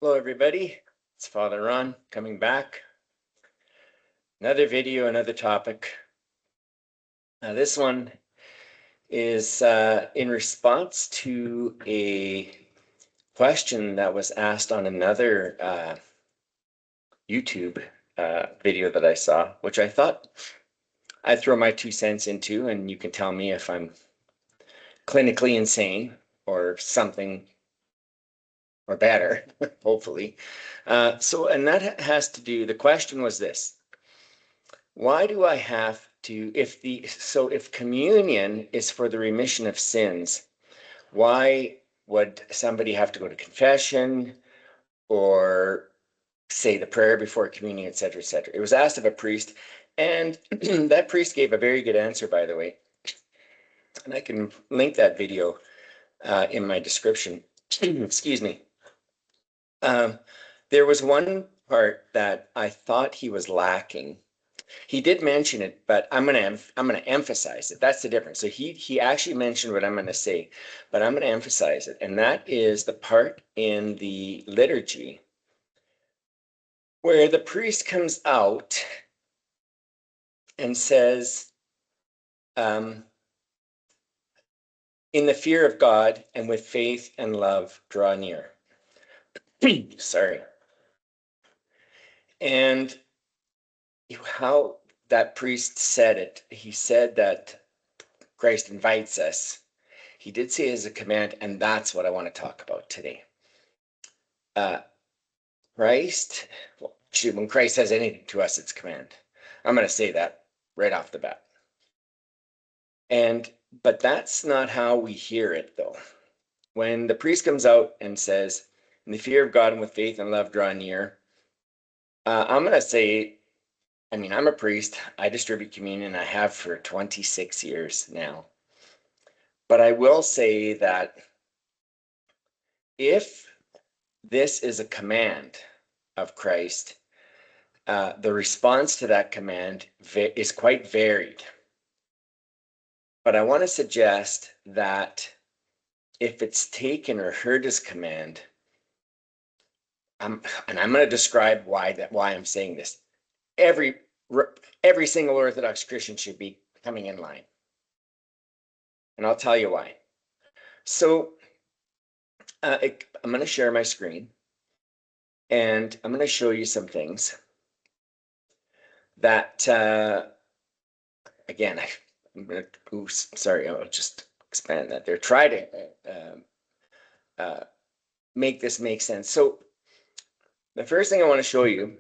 Hello everybody, it's Father Ron coming back. Another video, another topic. This one is in response to a question that was asked on another YouTube video that I saw, which I thought I'd throw my 2 cents into, and you can tell me if I'm clinically insane or something or better, hopefully. And that has to do, the question was this: why do I have to, if communion is for the remission of sins, why would somebody have to go to confession or say the prayer before communion, et cetera, et cetera? It was asked of a priest, and that priest gave a very good answer, by the way. And I can link that video in my description. Excuse me. There was one part that I thought he was lacking. He did mention it, but I'm gonna emphasize it. That's the difference. So he actually mentioned what I'm gonna say, but I'm gonna emphasize it, and that is the part in the liturgy where the priest comes out and says, "In the fear of God and with faith and love, draw near." Sorry. And how that priest said it, he said that Christ invites us. He did say it as a command, and that's what I want to talk about today. Christ, well, shoot, when Christ says anything to us, it's command. I'm going to say that right off the bat. But that's not how we hear it, though. When the priest comes out and says, "In the fear of God and with faith and love, draw near," I'm going to say, I'm a priest. I distribute communion. I have for 26 years now. But I will say that if this is a command of Christ, the response to that command is quite varied. But I want to suggest that if it's taken or heard as command, and I'm going to describe why I'm saying this. Every single Orthodox Christian should be coming in line. And I'll tell you why. So I'm going to share my screen, and I'm going to show you some things that, again, I'm going to, sorry, I'll just expand that there. Try to make this make sense. So the first thing I want to show you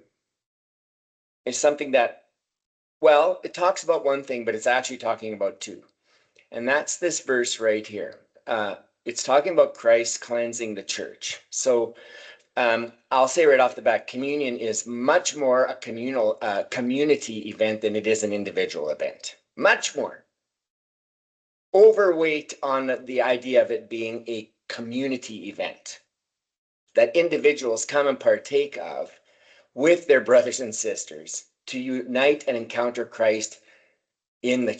is something that, well, it talks about one thing, but it's actually talking about two. And that's this verse right here. It's talking about Christ cleansing the church. So I'll say right off the bat, communion is much more a communal community event than it is an individual event. Much more. Overweight on the idea of it being a community event that individuals come and partake of with their brothers and sisters to unite and encounter Christ in the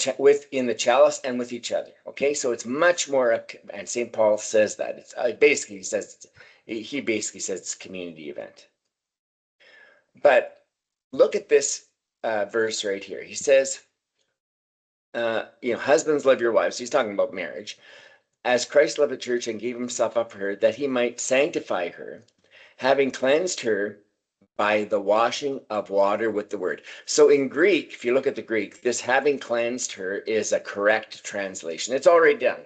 chalice and with each other. Okay, so it's much more, and St. Paul says that it's basically says it's a community event. But look at this verse right here. He says, husbands, love your wives. He's talking about marriage, as Christ loved the church and gave himself up for her, that he might sanctify her, having cleansed her by the washing of water with the word. So in Greek, if you look at the Greek, this having cleansed her is a correct translation. It's already done.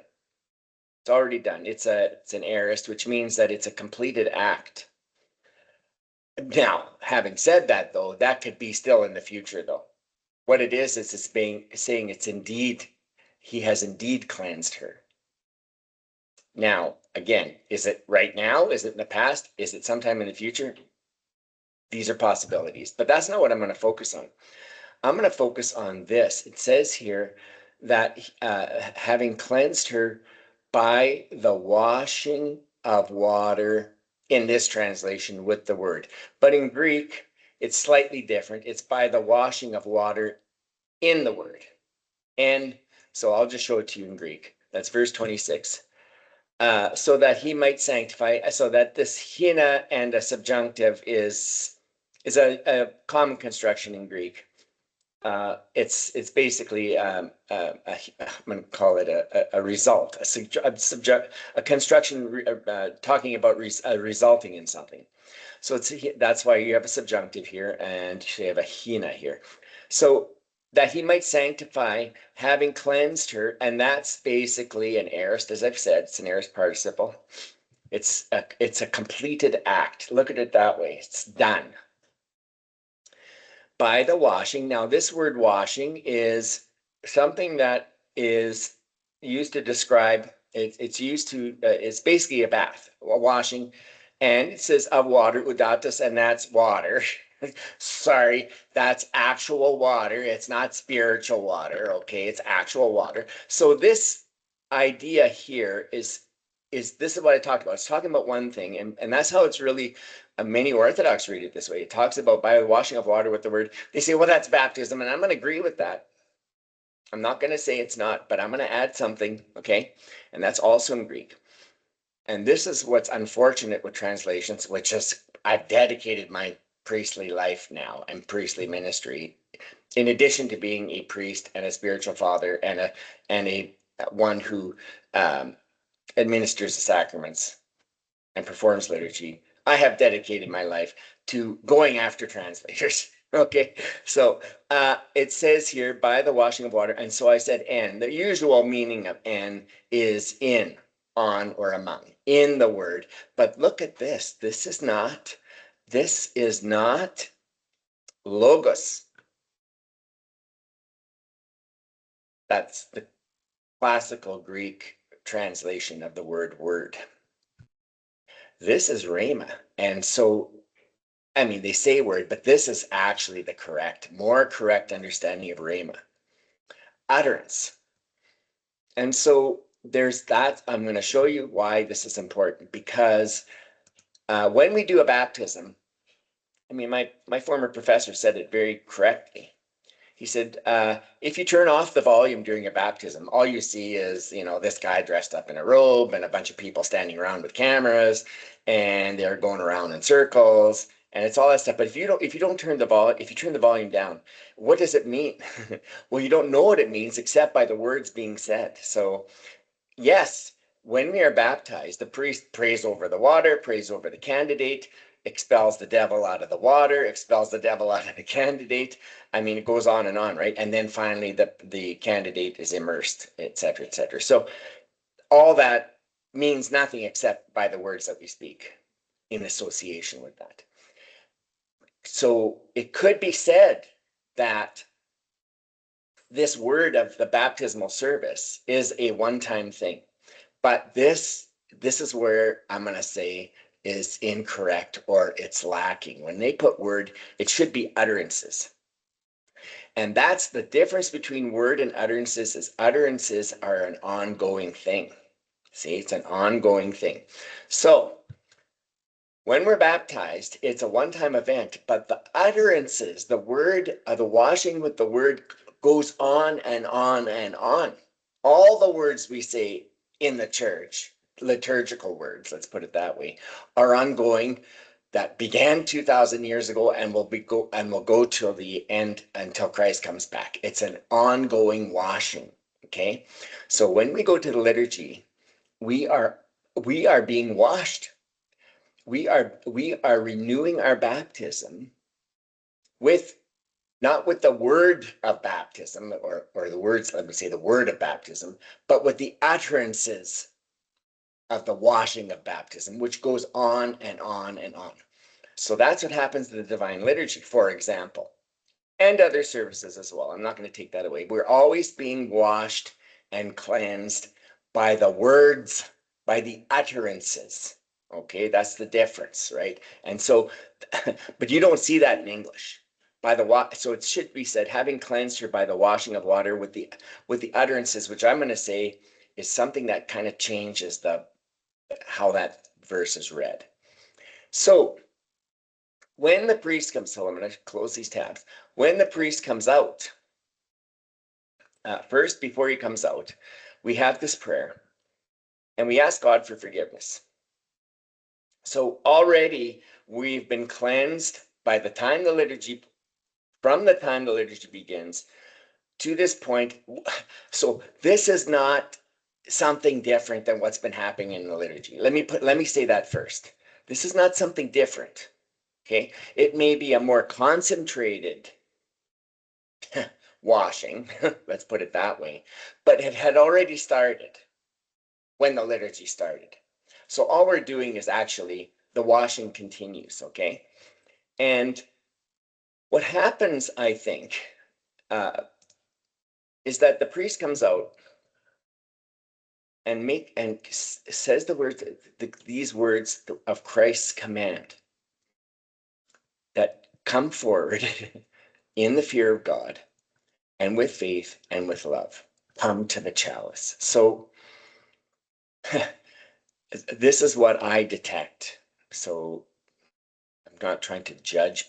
It's already done. It's an aorist, which means that it's a completed act. Now, having said that, though, that could be still in the future, though. What it is it's saying it's indeed, he has indeed cleansed her. Now, again, is it right now? Is it in the past? Is it sometime in the future? These are possibilities, but that's not what I'm going to focus on. I'm going to focus on this. It says here that having cleansed her by the washing of water, in this translation with the word. But in Greek, it's slightly different. It's by the washing of water in the word. And so I'll just show it to you in Greek. That's verse 26. so that he might sanctify, so that this hina and a subjunctive is a common construction in Greek. It's basically I'm going to call it a result, a construction talking about resulting in something. So that's why you have a subjunctive here and you have a hina here. So that he might sanctify, having cleansed her, and that's basically an aorist, as I've said, it's an aorist participle. It's a completed act. Look at it that way. It's done by the washing. Now, this word washing is something that is used to describe, it's used to, it's basically a bath, a washing, and it says of water, udatus, and that's water. Sorry, that's actual water. It's not spiritual water, okay? It's actual water. So this idea here is this is what I talked about. It's talking about one thing, and that's how it's really many Orthodox read it this way. It talks about by the washing of water with the word. They say, well, that's baptism, and I'm going to agree with that. I'm not going to say it's not, but I'm going to add something, okay? And that's also in Greek. And this is what's unfortunate with translations, which is I've dedicated my priestly life now and priestly ministry, in addition to being a priest and a spiritual father and a one who administers the sacraments and performs liturgy. I have dedicated my life to going after translators. Okay, so it says here by the washing of water, and so I said "en." The usual meaning of "en" is in, on, or among, in the word. But look at this. This is not logos. That's the classical Greek translation of the word word. This is rhema, and so I mean, they say word, but this is actually the more correct understanding of rhema. Utterance. And so there's that. I'm going to show you why this is important, because when we do a baptism, I mean, my former professor said it very correctly. He said, if you turn off the volume during a baptism, all you see is, this guy dressed up in a robe and a bunch of people standing around with cameras, and they're going around in circles, and it's all that stuff. But if you turn the volume down, what does it mean? Well, you don't know what it means except by the words being said. So yes, when we are baptized, the priest prays over the water, prays over the candidate, expels the devil out of the water, expels the devil out of the candidate. I mean, it goes on, right? And then finally the candidate is immersed, etc., etc. So all that means nothing except by the words that we speak in association with that. So it could be said that this word of the baptismal service is a one-time thing. But this is where I'm going to say is incorrect, or it's lacking. When they put word, it should be utterances. And that's the difference between word and utterances, is utterances are an ongoing thing. See, it's an ongoing thing. So when we're baptized, it's a one-time event, but the utterances, the word, the washing with the word goes on and on and on. All the words we say in the church, liturgical words, let's put it that way, are ongoing, that began 2,000 years ago and will go till the end, until Christ comes back. It's an ongoing washing. Okay, so when we go to the liturgy, we are being washed. We are renewing our baptism with, not with the word of baptism, or the words, let me say the word of baptism, but with the utterances of the washing of baptism, which goes on and on and on. So that's what happens in the divine liturgy, for example, and other services as well. I'm not going to take that away. We're always being washed and cleansed by the words, by the utterances. Okay, that's the difference, right? And so, but you don't see that in English. So it should be said, having cleansed her by the washing of water with the utterances, which I'm going to say is something that kind of changes how that verse is read. So when the priest comes, so I'm going to close these tabs. When the priest comes out, first, before he comes out, we have this prayer. and we ask God for forgiveness. So already we've been cleansed by the time the liturgy, from the time the liturgy begins to this point. So this is not something different than what's been happening in the liturgy. Let me say that first. This is not something different. Okay, it may be a more concentrated washing, let's put it that way, but it had already started when the liturgy started. So all we're doing is actually the washing continues, okay? And what happens, I think, is that the priest comes out and says the words, these words of Christ's command that come forward in the fear of God and with faith and with love. Come to the chalice. So this is what I detect. So I'm not trying to judge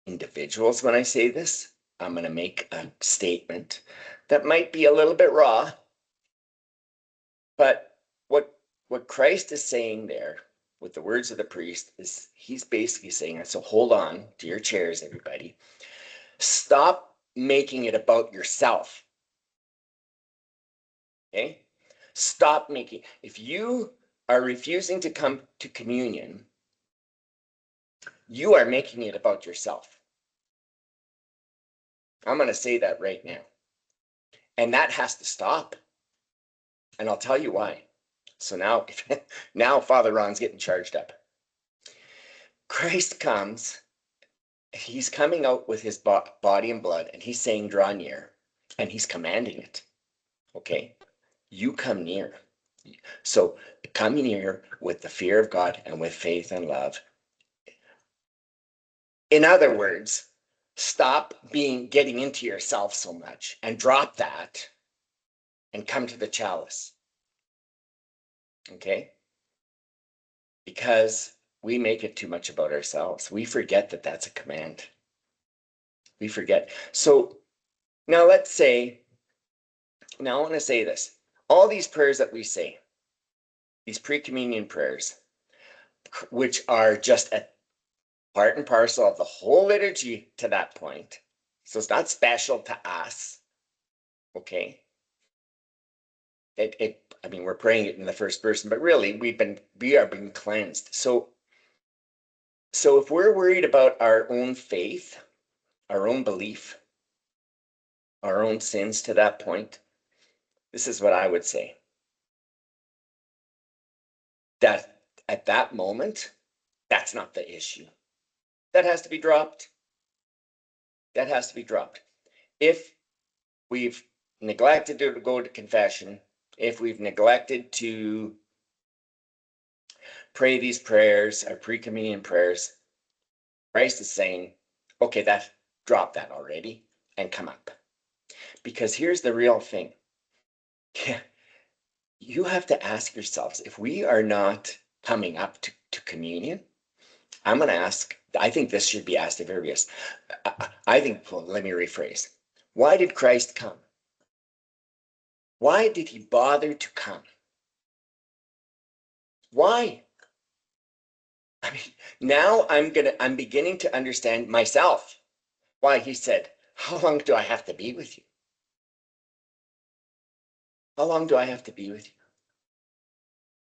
individuals when I say this. I'm going to make a statement that might be a little bit raw, but what Christ is saying there with the words of the priest is he's basically saying, so hold on to your chairs, everybody. Stop making it about yourself. Okay? Stop making, if you are refusing to come to communion, you are making it about yourself. I'm going to say that right now. And that has to stop. And I'll tell you why. So now Father Ron's getting charged up. Christ comes, he's coming out with his body and blood, and he's saying, draw near, and he's commanding it. Okay? You come near. So come near with the fear of God and with faith and love. In other words, stop getting into yourself so much and drop that and come to the chalice. Okay? Because we make it too much about ourselves. We forget that that's a command. We forget. So now I want to say this. All these prayers that we say, these pre-communion prayers, which are just a part and parcel of the whole liturgy to that point. So it's not special to us. Okay. I mean, we're praying it in the first person, but really we are being cleansed. So if we're worried about our own faith, our own belief, our own sins to that point, this is what I would say. That at that moment, that's not the issue. That has to be dropped. That has to be dropped. If we've neglected to go to confession, if we've neglected to pray these prayers, our pre-communion prayers, Christ is saying, okay, drop that already and come up. Because here's the real thing. You have to ask yourselves, if we are not coming up to communion, I'm going to ask, I think this should be asked of everybody else. Well, let me rephrase. Why did Christ come? Why did he bother to come? Why? I mean, now I'm beginning to understand myself why he said, how long do I have to be with you? How long do I have to be with you?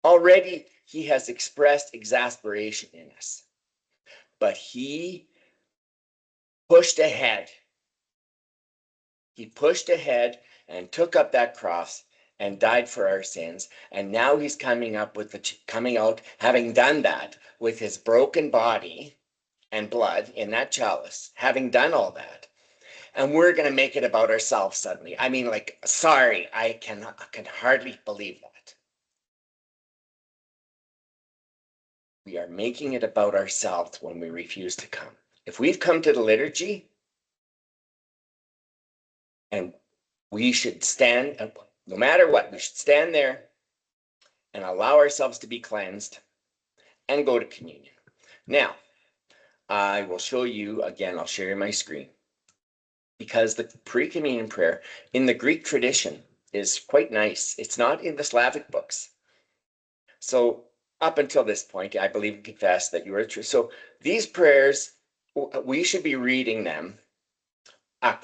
Already he has expressed exasperation in us, but he pushed ahead. He pushed ahead and took up that cross and died for our sins. And now he's coming out, having done that with his broken body and blood in that chalice, having done all that. And we're going to make it about ourselves suddenly. I mean, like, sorry, I can hardly believe that. We are making it about ourselves when we refuse to come. If we've come to the liturgy, and we should stand, no matter what, we should stand there and allow ourselves to be cleansed and go to communion. Now, I will show you, again, I'll share my screen, because the pre-communion prayer in the Greek tradition is quite nice. It's not in the Slavic books. So up until this point, I believe and confess that you are true. So these prayers, we should be reading them.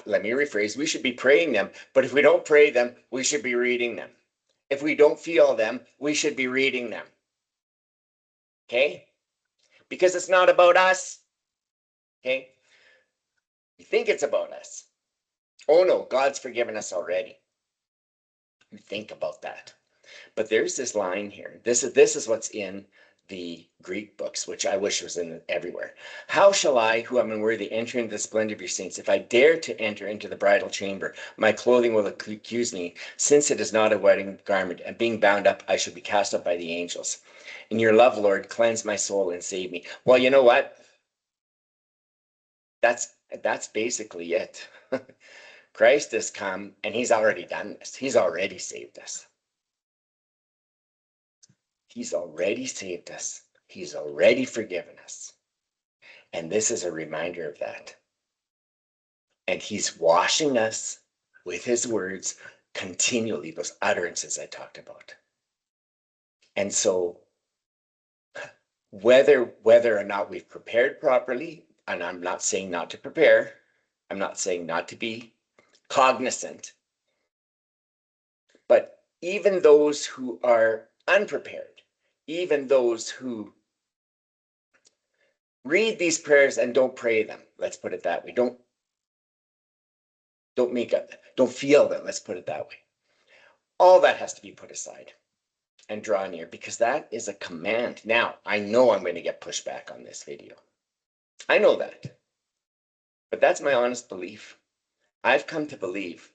Let me rephrase, we should be praying them, but if we don't pray them, we should be reading them. If we don't feel them, we should be reading them. Okay? Because it's not about us. Okay? You think it's about us. Oh no, God's forgiven us already. You think about that. But there's this line here. This is what's in the Greek books, which I wish was in everywhere. How shall I, who am unworthy, enter into the splendor of your saints? If I dare to enter into the bridal chamber, my clothing will accuse me, since it is not a wedding garment, and being bound up, I shall be cast up by the angels. In your love, Lord, cleanse my soul and save me. Well, you know what? That's basically it. Christ has come and he's already done this. He's already saved us. He's already saved us. He's already forgiven us. And this is a reminder of that. And he's washing us with his words continually, those utterances I talked about. And so whether or not we've prepared properly, and I'm not saying not to prepare, I'm not saying not to be cognizant, but even those who are unprepared, even those who read these prayers and don't pray them, let's put it that way, don't feel them, let's put it that way. All that has to be put aside and draw near, because that is a command. Now, I know I'm going to get pushback on this video. I know that. But that's my honest belief. I've come to believe,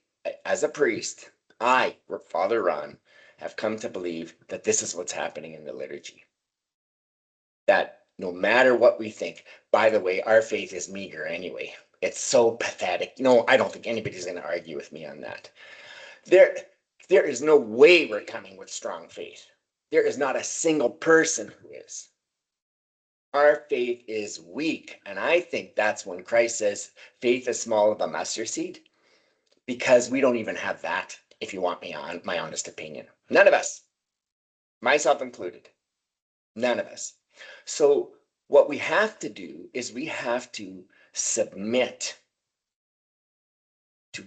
as a priest, Father Ron, have come to believe that this is what's happening in the liturgy. That no matter what we think, by the way, our faith is meager anyway. It's so pathetic. No, I don't think anybody's going to argue with me on that. There is no way we're coming with strong faith. There is not a single person who is. Our faith is weak. And I think that's when Christ says faith is small of a mustard seed, because we don't even have that, if you want my honest opinion. None of us, myself included, none of us. So what we have to do is we have to submit to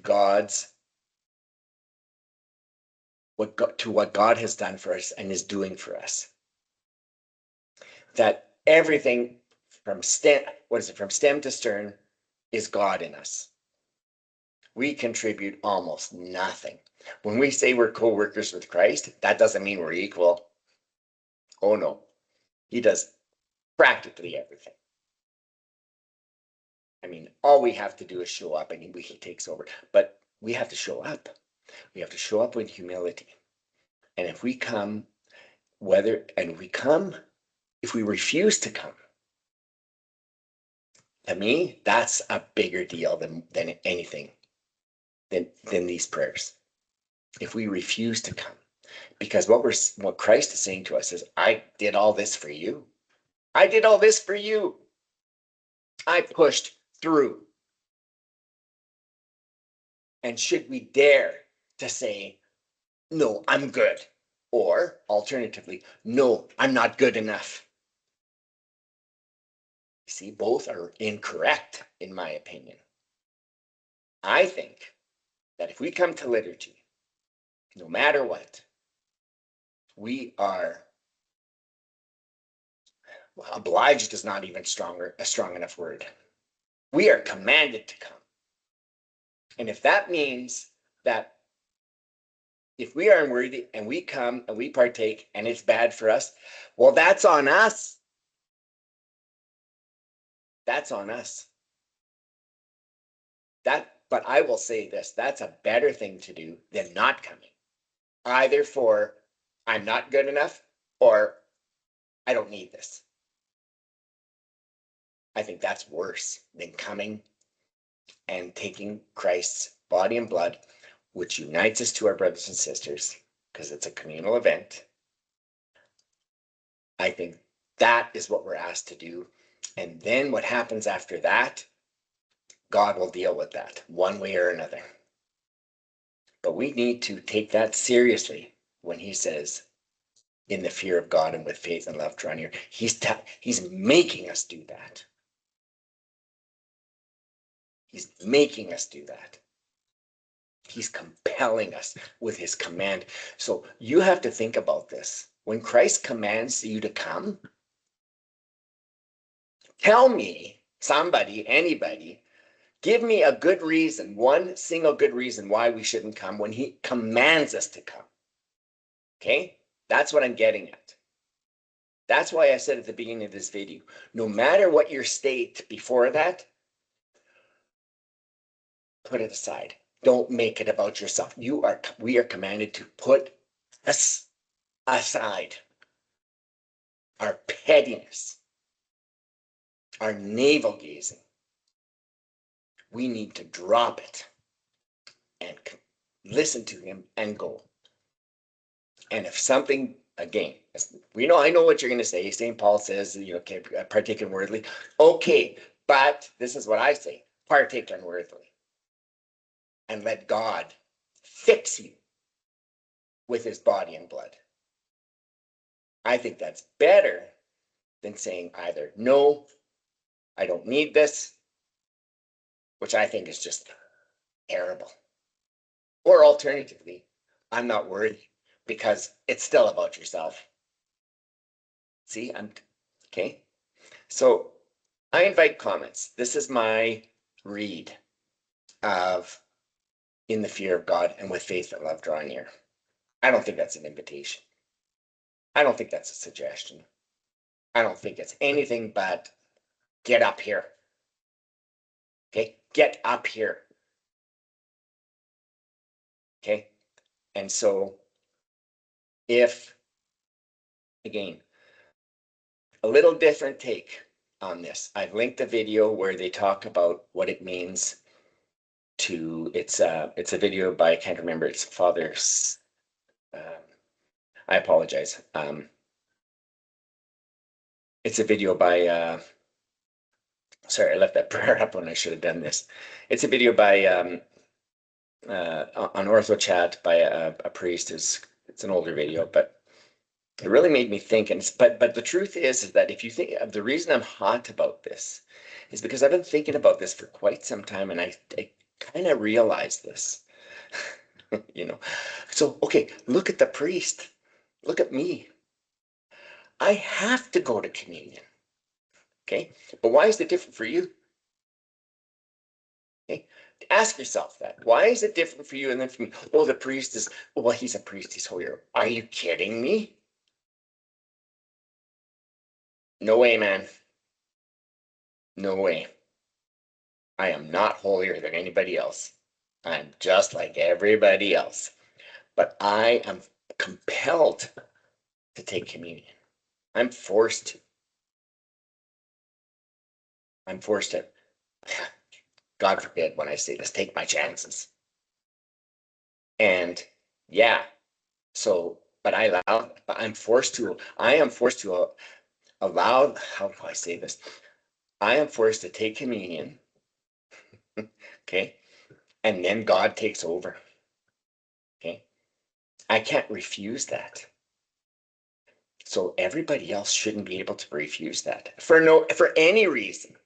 what God has done for us and is doing for us. That everything from stem to stern is God in us. We contribute almost nothing. When we say we're co-workers with Christ, that doesn't mean we're equal. Oh no, he does practically everything. I mean, all we have to do is show up and he takes over. But we have to show up. We have to show up with humility. And if we come, if we refuse to come, to me, that's a bigger deal than anything, than these prayers. If we refuse to come, because what Christ is saying to us is, I did all this for you. I did all this for you. I pushed through. And should we dare to say, no, I'm good, or alternatively, no, I'm not good enough? See, both are incorrect, in my opinion. I think that if we come to liturgy, no matter what, we are, well, obliged is not even a strong enough word. We are commanded to come. And if that means that if we are unworthy and we come and we partake and it's bad for us, well, that's on us. That's on us. But I will say this, that's a better thing to do than not coming. Either for I'm not good enough or I don't need this. I think that's worse than coming and taking Christ's body and blood, which unites us to our brothers and sisters, because it's a communal event. I think that is what we're asked to do. And then what happens after that, God will deal with that one way or another. But we need to take that seriously when he says, in the fear of God and with faith and love draw near. He's making us do that. He's making us do that. He's compelling us with his command. So you have to think about this. When Christ commands you to come, tell me, somebody, anybody, give me a good reason, one single good reason why we shouldn't come when he commands us to come. Okay? That's what I'm getting at. That's why I said at the beginning of this video, no matter what your state before that, put it aside. Don't make it about yourself. We are commanded to put us aside. Our pettiness, our navel gazing. We need to drop it and listen to him and go. And if something, again, I know what you're going to say. St. Paul says, partake unworthily. Okay, but this is what I say, partake unworthily. And let God fix you with his body and blood. I think that's better than saying either, no, I don't need this, which I think is just terrible. Or alternatively, I'm not worthy, because it's still about yourself. See, okay. So I invite comments. This is my read of In the Fear of God and with Faith and Love Draw Near. I don't think that's an invitation. I don't think that's a suggestion. I don't think it's anything but get up here. Okay, get up here. Okay, and so if, again, a little different take on this, I've linked a video where they talk about what it means to, it's a video by, I can't remember, it's Father's, I apologize. It's a video by, sorry, I left that prayer up when I should have done this. It's a video by, on OrthoChat by a priest. It's an older video, but it really made me think. And but the truth is that if you think, the reason I'm hot about this is because I've been thinking about this for quite some time, and I kind of realized this. So okay, look at the priest, look at me. I have to go to communion. Okay, but why is it different for you? Okay, ask yourself that. Why is it different for you and then for me? Oh, the priest is, well, he's a priest, he's holier. Are you kidding me? No way, man. No way. I am not holier than anybody else. I'm just like everybody else. But I am compelled to take communion. I'm forced to. I'm forced to, God forbid when I say this, take my chances. And yeah, so, but I am forced to allow, how do I say this? I am forced to take communion, okay? And then God takes over, okay? I can't refuse that. So everybody else shouldn't be able to refuse that for any reason,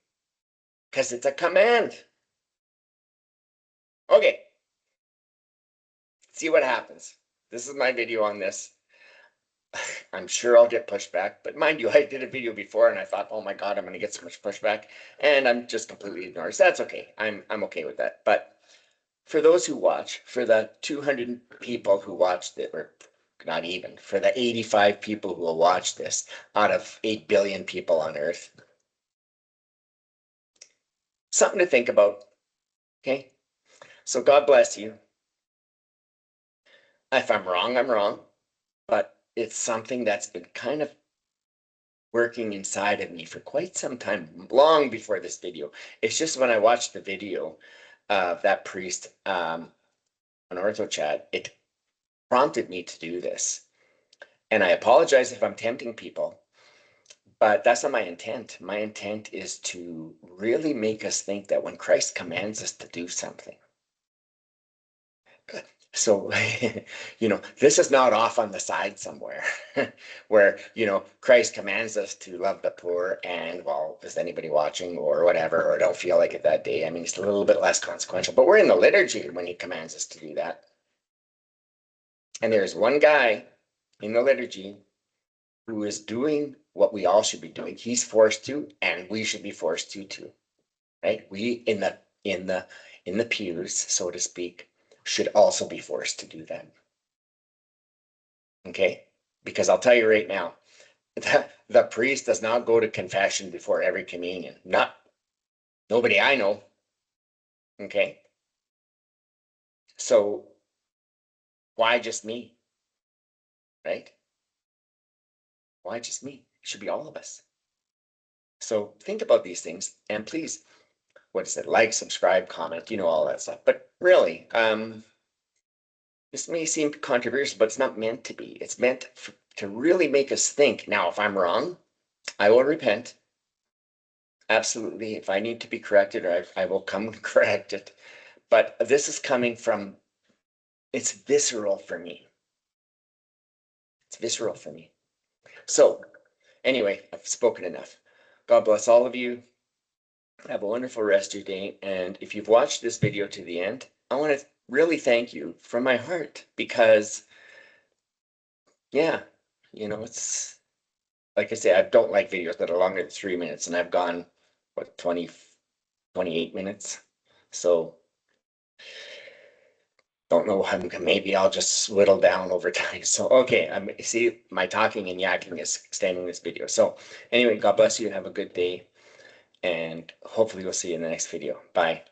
because it's a command. Okay, see what happens. This is my video on this. I'm sure I'll get pushback, but mind you, I did a video before and I thought, oh my God, I'm going to get so much pushback, and I'm just completely ignored. So that's okay. I'm okay with that. But for those who watch, for the 200 people who watched it, or not even, for the 85 people who will watch this out of 8 billion people on Earth, something to think about. Okay, so God bless you. If I'm wrong, I'm wrong, but it's something that's been kind of working inside of me for quite some time, long before this video. It's just when I watched the video of that priest on OrthoChat, it prompted me to do this. And I apologize if I'm tempting people, but that's not my intent. My intent is to really make us think that when Christ commands us to do something, So, this is not off on the side somewhere where, Christ commands us to love the poor and, well, is anybody watching or whatever, or don't feel like it that day. I mean, it's a little bit less consequential, but we're in the liturgy when he commands us to do that. And there's one guy in the liturgy who is doing what we all should be doing. He's forced to, and we should be forced to too, right? We in the pews, so to speak, should also be forced to do that. Okay? Because I'll tell you right now, the priest does not go to confession before every communion. Nobody I know. Okay? So why just me? Right? Why just me? It should be all of us. So think about these things and please, what is it? Like, subscribe, comment, all that stuff. But really, this may seem controversial, but it's not meant to be. It's meant to really make us think. Now, if I'm wrong, I will repent. Absolutely. If I need to be corrected, I will come and correct it. But this is coming from, it's visceral for me. It's visceral for me. So anyway, I've spoken enough. God bless all of you. Have a wonderful rest of your day. And if you've watched this video to the end, I want to really thank you from my heart because, yeah, it's like I say, I don't like videos that are longer than 3 minutes, and I've gone, 28 minutes. So don't know how, maybe I'll just whittle down over time. So, okay, see, my talking and yakking is extending this video. So anyway, God bless you. Have a good day. And hopefully we'll see you in the next video. Bye.